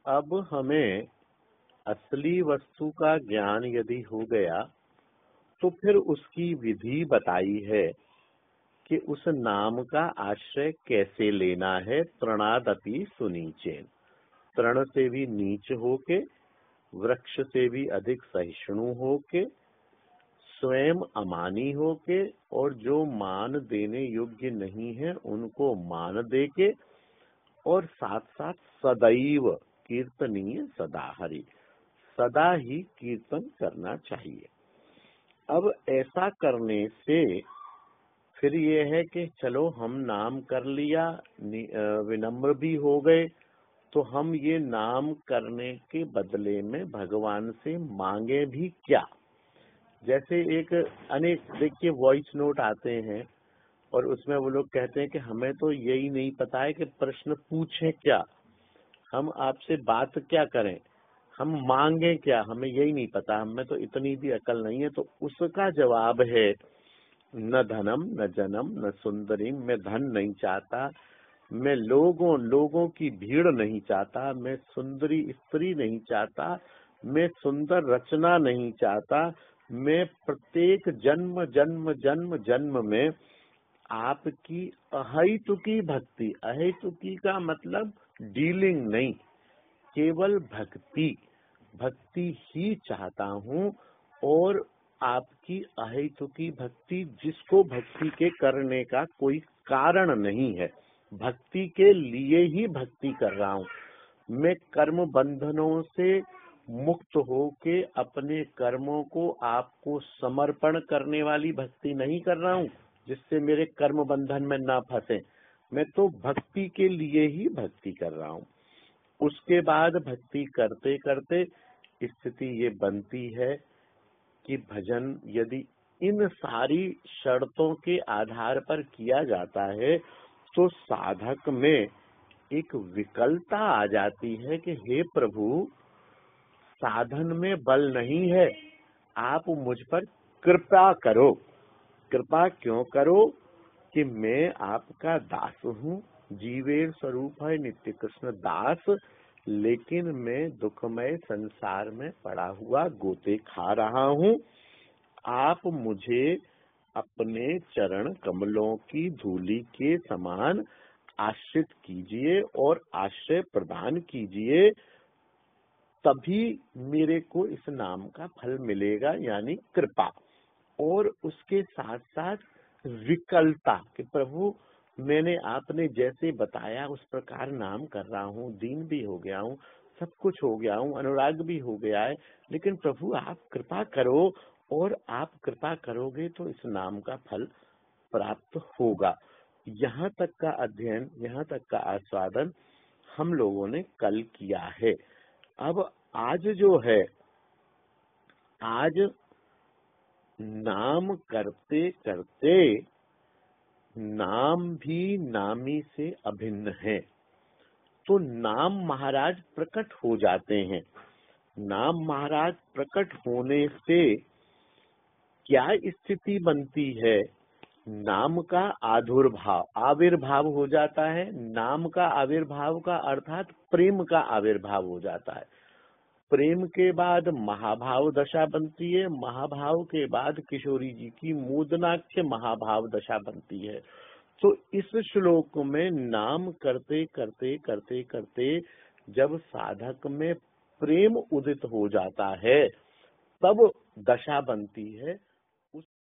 अब हमें असली वस्तु का ज्ञान यदि हो गया तो फिर उसकी विधि बताई है कि उस नाम का आश्रय कैसे लेना है। तृणादपि सुनीचेन, तृण से भी नीच होके, वृक्ष से भी अधिक सहिष्णु होके, स्वयं अमानी होके, और जो मान देने योग्य नहीं है उनको मान देके, और साथ साथ सदैव कीर्तनीय सदा हरि, सदा ही कीर्तन करना चाहिए। अब ऐसा करने से फिर ये है कि चलो हम नाम कर लिया, विनम्र भी हो गए, तो हम ये नाम करने के बदले में भगवान से मांगे भी क्या। जैसे एक अनेक देखिए वॉइस नोट आते हैं और उसमें वो लोग कहते हैं कि हमें तो यही नहीं पता है कि प्रश्न पूछें क्या, हम आपसे बात क्या करें, हम मांगे क्या, हमें यही नहीं पता, हमें तो इतनी भी अकल नहीं है। तो उसका जवाब है न धनम न जनम न सुंदरी, मैं धन नहीं चाहता, मैं लोगों की भीड़ नहीं चाहता, मैं सुंदरी स्त्री नहीं चाहता, मैं सुंदर रचना नहीं चाहता, मैं प्रत्येक जन्म जन्म जन्म जन्म में आपकी अहेतुकी भक्ति, अहेतुकी का मतलब डीलिंग नहीं, केवल भक्ति, भक्ति ही चाहता हूँ। और आपकी अहेतुकी भक्ति, जिसको भक्ति के करने का कोई कारण नहीं है, भक्ति के लिए ही भक्ति कर रहा हूँ। मैं कर्म बंधनों से मुक्त होके अपने कर्मों को आपको समर्पण करने वाली भक्ति नहीं कर रहा हूँ जिससे मेरे कर्म बंधन में ना फंसे। मैं तो भक्ति के लिए ही भक्ति कर रहा हूँ। उसके बाद भक्ति करते करते स्थिति ये बनती है कि भजन यदि इन सारी शर्तों के आधार पर किया जाता है तो साधक में एक विकलता आ जाती है कि हे प्रभु, साधन में बल नहीं है, आप मुझ पर कृपा करो। कृपा क्यों करो कि मैं आपका दास हूँ, जीवेर स्वरूप है नित्य कृष्ण दास, लेकिन मैं दुखमय संसार में पड़ा हुआ गोते खा रहा हूँ। आप मुझे अपने चरण कमलों की धूलि के समान आश्रित कीजिए और आश्रय प्रदान कीजिए, तभी मेरे को इस नाम का फल मिलेगा, यानी कृपा। और उसके साथ साथ विकलता कि प्रभु मैंने आपने जैसे बताया उस प्रकार नाम कर रहा हूँ, दीन भी हो गया हूँ, सब कुछ हो गया हूँ, अनुराग भी हो गया है, लेकिन प्रभु आप कृपा करो, और आप कृपा करोगे तो इस नाम का फल प्राप्त होगा। यहाँ तक का अध्ययन, यहाँ तक का आस्वादन हम लोगों ने कल किया है। अब आज जो है, आज नाम करते करते नाम भी नामी से अभिन्न है, तो नाम महाराज प्रकट हो जाते हैं। नाम महाराज प्रकट होने से क्या स्थिति बनती है, नाम का आविर्भाव हो जाता है। नाम का आविर्भाव का अर्थात प्रेम का आविर्भाव हो जाता है। प्रेम के बाद महाभाव दशा बनती है, महाभाव के बाद किशोरी जी की मोदनाख्य महाभाव दशा बनती है। तो इस श्लोक में नाम करते करते करते करते जब साधक में प्रेम उदित हो जाता है तब दशा बनती है।